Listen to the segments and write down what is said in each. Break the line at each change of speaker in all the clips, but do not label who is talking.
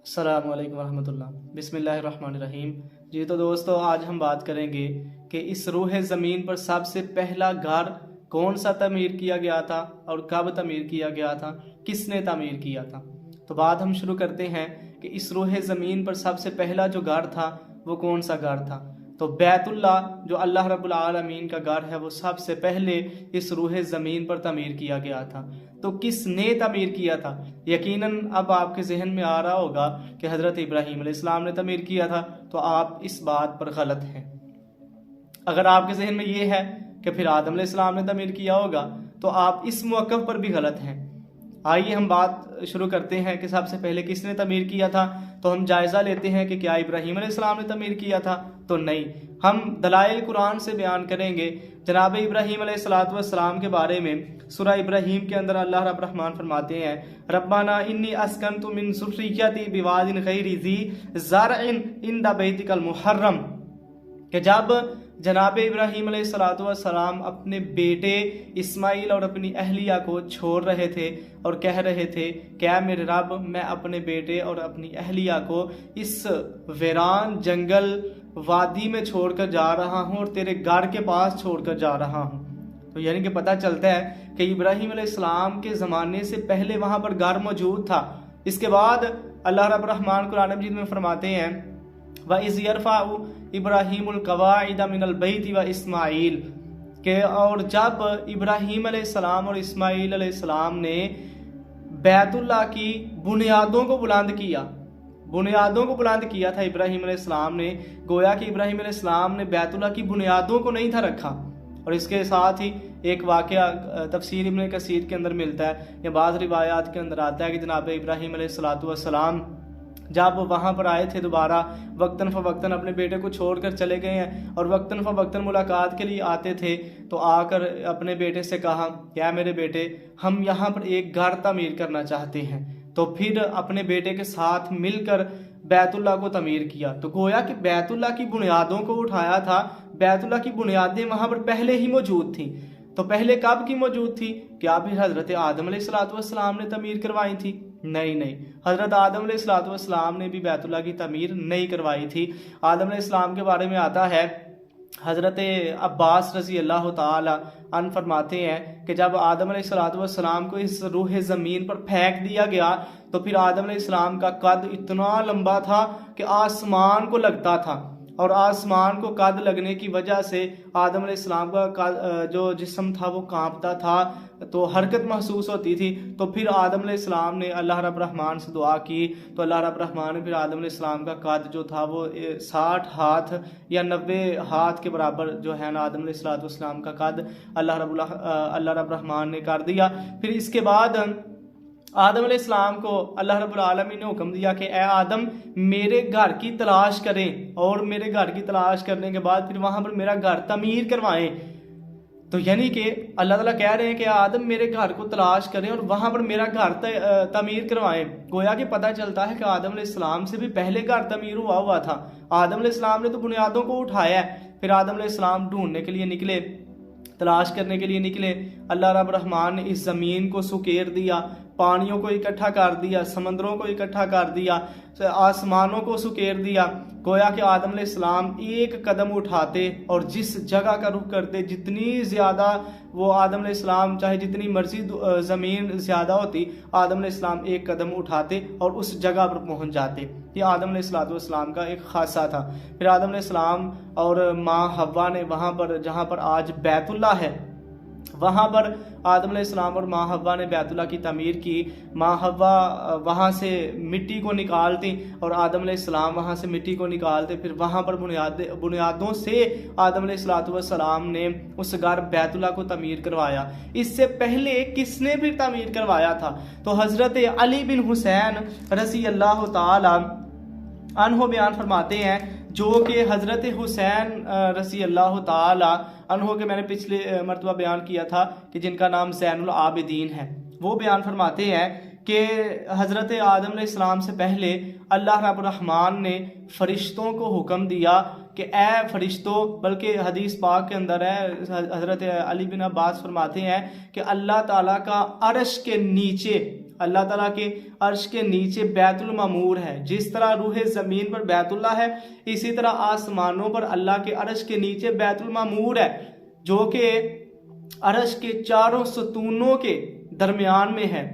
السلام علیکم ورحمۃ اللہ۔ بسم اللہ الرحمن الرحیم۔ جی تو دوستو، آج ہم بات کریں گے کہ اس روح زمین پر سب سے پہلا گھر کون سا تعمیر کیا گیا تھا اور کب تعمیر کیا گیا تھا، کس نے تعمیر کیا تھا۔ تو بات ہم شروع کرتے ہیں کہ اس روح زمین پر سب سے پہلا جو گھر تھا وہ کون سا گھر تھا۔ تو بیت اللہ جو اللہ رب العالمین کا گھر ہے وہ سب سے پہلے اس روح زمین پر تعمیر کیا گیا تھا۔ تو کس نے تعمیر کیا تھا؟ یقیناً اب آپ کے ذہن میں آ رہا ہوگا کہ حضرت ابراہیم علیہ السلام نے تعمیر کیا تھا، تو آپ اس بات پر غلط ہیں۔ اگر آپ کے ذہن میں یہ ہے کہ پھر آدم علیہ السلام نے تعمیر کیا ہوگا تو آپ اس موقف پر بھی غلط ہیں۔ آئیے ہم بات شروع کرتے ہیں کہ سب سے پہلے کس نے تعمیر کیا تھا۔ تو ہم جائزہ لیتے ہیں کہ کیا ابراہیم علیہ السلام نے تعمیر کیا تھا؟ تو نہیں، ہم دلائل قرآن سے بیان کریں گے۔ جناب ابراہیم علیہ السلام کے بارے میں سورہ ابراہیم کے اندر اللہ رب الرحمن فرماتے ہیں، ربنا انی اسکنت من ذریتی بواد غیر ذی زرع عند بیتک المحرم، کہ جب جناب ابراہیم علیہ السلام اپنے بیٹے اسماعیل اور اپنی اہلیہ کو چھوڑ رہے تھے اور کہہ رہے تھے کہ اے میرے رب، میں اپنے بیٹے اور اپنی اہلیہ کو اس ویران جنگل وادی میں چھوڑ کر جا رہا ہوں اور تیرے گھر کے پاس چھوڑ کر جا رہا ہوں۔ تو یعنی کہ پتہ چلتا ہے کہ ابراہیم علیہ السلام کے زمانے سے پہلے وہاں پر گھر موجود تھا۔ اس کے بعد اللہ رب الرحمن قرآن مجید میں فرماتے ہیں، وَإِذْ يَرْفَعُ إِبْرَاهِيمُ الْقَوَاعِدَ مِنَ الْبَيْتِ وَإِسْمَاعِيلُ، کہ اور جب ابراہیم علیہ السلام اور اسماعیل علیہ السلام نے بیت اللہ کی بنیادوں کو بلند کیا تھا ابراہیم علیہ السلام نے، گویا کہ ابراہیم علیہ السلام نے بیت اللہ کی بنیادوں کو نہیں تھا رکھا۔ اور اس کے ساتھ ہی ایک واقعہ تفسیر ابن کثیر کے اندر ملتا ہے یا بعض روایات کے اندر آتا ہے کہ جناب ابراہیم علیہ السلام جب وہاں پر آئے تھے دوبارہ وقتاً فوقتاً اپنے بیٹے کو چھوڑ کر چلے گئے ہیں اور وقتاً فوقتاً ملاقات کے لیے آتے تھے، تو آ کر اپنے بیٹے سے کہا کہ اے میرے بیٹے، ہم یہاں پر ایک گھر تعمیر کرنا چاہتے ہیں۔ تو پھر اپنے بیٹے کے ساتھ مل کر بیت اللہ کو تعمیر کیا۔ تو گویا کہ بیت اللہ کی بنیادوں کو اٹھایا تھا۔ بیت اللہ کی بنیادیں وہاں پر پہلے ہی موجود تھیں۔ تو پہلے کب کی موجود تھی؟ کیا پھر حضرت آدم علیہ السلام نے تعمیر کروائی تھی؟ نہیں، حضرت آدم علیہ السلام نے بھی بیت اللہ کی تعمیر نہیں کروائی تھی۔ آدم علیہ السلام کے بارے میں آتا ہے، حضرت عباس رضی اللہ تعالی عنہ فرماتے ہیں کہ جب آدم علیہ السلام کو اس روح زمین پر پھینک دیا گیا تو پھر آدم علیہ السلام کا قد اتنا لمبا تھا کہ آسمان کو لگتا تھا، اور آسمان کو قد لگنے کی وجہ سے آدم علیہ السلام کا جو جسم تھا وہ کانپتا تھا، تو حرکت محسوس ہوتی تھی۔ تو پھر آدم علیہ السلام نے اللہ رب الرحمن سے دعا کی، تو اللہ رب الرحمن نے پھر آدم علیہ السلام کا قد جو تھا وہ 60 ہاتھ یا 90 ہاتھ کے برابر جو ہے نا آدم علیہ السلام کا قد اللہ رب الرحمن نے کر دیا۔ پھر اس کے بعد آدم علیہ السلام کو اللہ رب العالمین نے حکم دیا کہ اے آدم، میرے گھر کی تلاش کریں، اور میرے گھر کی تلاش کرنے کے بعد پھر وہاں پر میرا گھر تعمیر کروائیں۔ تو یعنی کہ اللہ تعالیٰ کہہ رہے ہیں کہ آدم میرے گھر کو تلاش کریں اور وہاں پر میرا گھر تعمیر کروائیں۔ گویا کہ پتہ چلتا ہے کہ آدم علیہ السلام سے بھی پہلے گھر تعمیر ہوا تھا۔ آدم علیہ السلام نے تو بنیادوں کو اٹھایا ہے، پھر آدم علیہ السلام ڈھونڈنے کے لیے نکلے، تلاش کرنے کے لیے نکلے۔ اللہ رب الرحمن نے اس زمین کو سکیر دیا، پانیوں کو اکٹھا کر دیا، سمندروں کو اکٹھا کر دیا، آسمانوں کو سکیر دیا۔ گویا کہ آدم علیہ السلام ایک قدم اٹھاتے اور جس جگہ کا رخ کرتے، جتنی زیادہ وہ آدم علیہ السلام چاہے جتنی مرضی زمین زیادہ ہوتی، آدم علیہ السلام ایک قدم اٹھاتے اور اس جگہ پر پہنچ جاتے۔ یہ آدم علیہ السلام کا ایک خاصہ تھا۔ پھر آدم علیہ السلام اور ماں حوا نے وہاں پر جہاں پر آج بیت اللہ ہے، وہاں پر آدم علیہ السلام اور ماں حوا نے بیت اللہ کی تعمیر کی۔ ماں حوا وہاں سے مٹی کو نکالتی اور آدم علیہ السلام وہاں سے مٹی کو نکالتے، پھر وہاں پر بنیادوں سے آدم علیہ السلام نے اس گھر بیت اللہ کو تعمیر کروایا۔ اس سے پہلے کس نے بھی تعمیر کروایا تھا؟ تو حضرت علی بن حسین رضی اللہ تعالی عنہ بیان فرماتے ہیں، جو کہ حضرت حسین رضی اللہ تعالی عنہ کے میں نے پچھلے مرتبہ بیان کیا تھا کہ جن کا نام زین العابدین ہے، وہ بیان فرماتے ہیں کہ حضرت آدم علیہ السلام سے پہلے اللہ رب الرحمن نے فرشتوں کو حکم دیا کہ اے فرشتوں، بلکہ حدیث پاک کے اندر ہے، حضرت علی بن عباس فرماتے ہیں کہ اللہ تعالیٰ کا عرش کے نیچے اللہ تعالیٰ کے عرش کے نیچے بیت المعمور ہے. جس طرح روح زمین پر بیت اللہ ہے اسی طرح آسمانوں پر اللہ کے عرش کے نیچے بیت المعمور ہے جو کہ عرش کے چاروں ستونوں کے درمیان میں ہے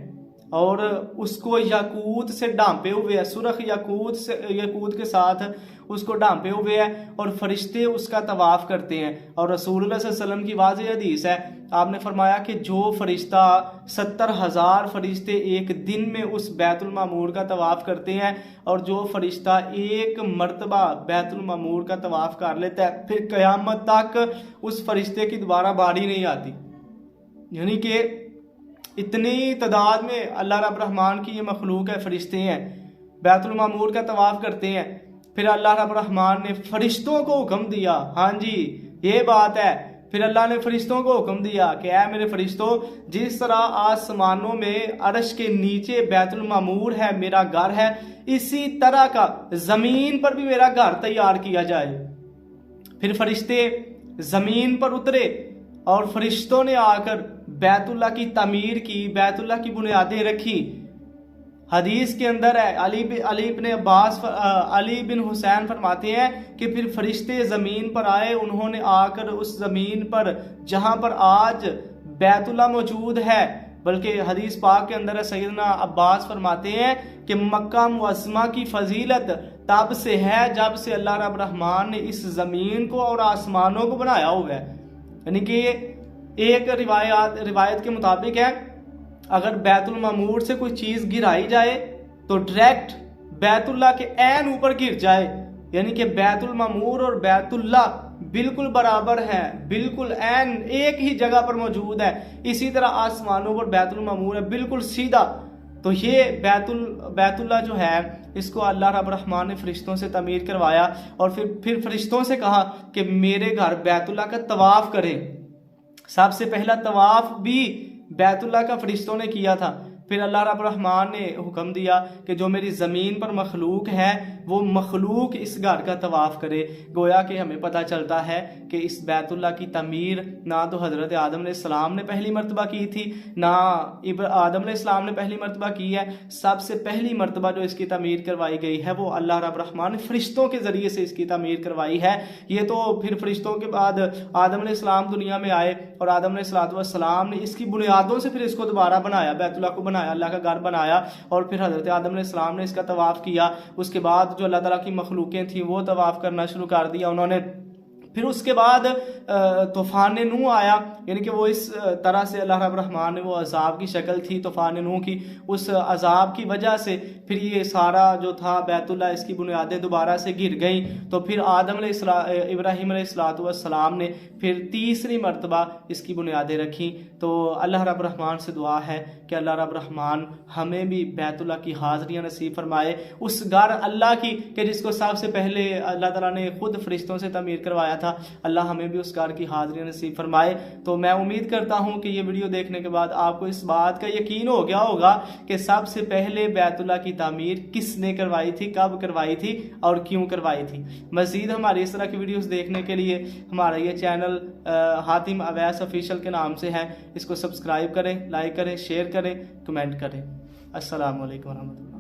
اور اس کو یاقوت سے ڈھانپے ہوئے ہے. سرخ یاقوت کے ساتھ اس کو ڈھانپے ہوئے ہے اور فرشتے اس کا طواف کرتے ہیں. اور رسول اللہ صلی اللہ علیہ وسلم کی واضح حدیث ہے, آپ نے فرمایا کہ جو فرشتہ 70,000 فرشتے ایک دن میں اس بیت المعمور کا طواف کرتے ہیں اور جو فرشتہ ایک مرتبہ بیت المعمور کا طواف کر لیتا ہے پھر قیامت تک اس فرشتے کی دوبارہ باری نہیں آتی. یعنی کہ اتنی تعداد میں اللہ رب الرحمن کی یہ مخلوق ہے, فرشتے ہیں, بیت المعمور کا طواف کرتے ہیں. پھر اللہ رب الرحمن نے فرشتوں کو حکم دیا, ہاں جی یہ بات ہے, پھر اللہ نے فرشتوں کو حکم دیا کہ اے میرے فرشتوں, جس طرح آسمانوں میں عرش کے نیچے بیت المعمور ہے میرا گھر ہے, اسی طرح کا زمین پر بھی میرا گھر تیار کیا جائے. پھر فرشتے زمین پر اترے اور فرشتوں نے آ کر بیت اللہ کی تعمیر کی, بیت اللہ کی بنیادیں رکھی. حدیث کے اندر ہے, علی بن حسین فرماتے ہیں کہ پھر فرشتے زمین پر آئے, انہوں نے آ کر اس زمین پر جہاں پر آج بیت اللہ موجود ہے, بلکہ حدیث پاک کے اندر ہے, سیدنا عباس فرماتے ہیں کہ مکہ معظمہ کی فضیلت تب سے ہے جب سے اللہ رب الرحمن نے اس زمین کو اور آسمانوں کو بنایا ہوا ہے. یعنی کہ ایک روایت کے مطابق ہے, اگر بیت المعمور سے کوئی چیز گرائی جائے تو ڈائریکٹ بیت اللہ کے عین اوپر گر جائے. یعنی کہ بیت المعمور اور بیت اللہ بالکل برابر ہے, بالکل عین ایک ہی جگہ پر موجود ہے. اسی طرح آسمانوں پر بیت المعمور ہے بالکل سیدھا. تو یہ بیت اللہ جو ہے اس کو اللہ رب الرحمن نے فرشتوں سے تعمیر کروایا اور پھر فرشتوں سے کہا کہ میرے گھر بیت اللہ کا طواف کریں. سب سے پہلا طواف بھی بیت اللہ کا فرشتوں نے کیا تھا. پھر اللہ رب الرحمن نے حکم دیا کہ جو میری زمین پر مخلوق ہے وہ مخلوق اس گھر کا طواف کرے. گویا کہ ہمیں پتہ چلتا ہے کہ اس بیت اللہ کی تعمیر نہ تو حضرت آدم علیہ السلام نے پہلی مرتبہ کی تھی, نہ آدم علیہ السلام نے پہلی مرتبہ کی ہے. سب سے پہلی مرتبہ جو اس کی تعمیر کروائی گئی ہے وہ اللہ رب الرحمن نے فرشتوں کے ذریعے سے اس کی تعمیر کروائی ہے. یہ تو پھر فرشتوں کے بعد آدم علیہ السلام دنیا میں آئے اور آدم علیہ السلام نے اس کی بنیادوں سے پھر اس کو دوبارہ بنایا, بیت اللہ کو بنایا, اللہ کا گھر بنایا. اور پھر حضرت آدم علیہ السلام نے اس کا طواف کیا. اس کے بعد جو اللہ تعالیٰ کی مخلوقیں تھیں وہ طواف کرنا شروع کر دیا انہوں نے. پھر اس کے بعد طوفان نوح آیا, یعنی کہ وہ اس طرح سے اللہ رب الرحمن نے وہ عذاب کی شکل تھی طوفان نوح کی, اس عذاب کی وجہ سے پھر یہ سارا جو تھا بیت اللہ اس کی بنیادیں دوبارہ سے گر گئیں. تو پھر ابراہیم علیہ السلام نے پھر تیسری مرتبہ اس کی بنیادیں رکھیں. تو اللہ رب الرحمن سے دعا ہے کہ اللہ رب الرحمن ہمیں بھی بیت اللہ کی حاضریاں نصیب فرمائے, اس گھر اللہ کی کہ جس کو سب سے پہلے اللہ تعالیٰ نے خود فرشتوں سے تعمیر کروایا تھا. اللہ ہمیں بھی اس گھر کی حاضری نصیب فرمائے. تو میں امید کرتا ہوں کہ یہ ویڈیو دیکھنے کے بعد آپ کو اس بات کا یقین ہو گیا ہوگا کہ سب سے پہلے بیت اللہ کی تعمیر کس نے کروائی تھی, کب کروائی تھی اور کیوں کروائی تھی. مزید ہماری اس طرح کی ویڈیوز دیکھنے کے لیے ہمارا یہ چینل حاتم اویس آفیشیل کے نام سے ہے, اس کو سبسکرائب کریں, لائک کریں, شیئر کریں, کمنٹ کریں. السلام علیکم ورحمۃ اللہ.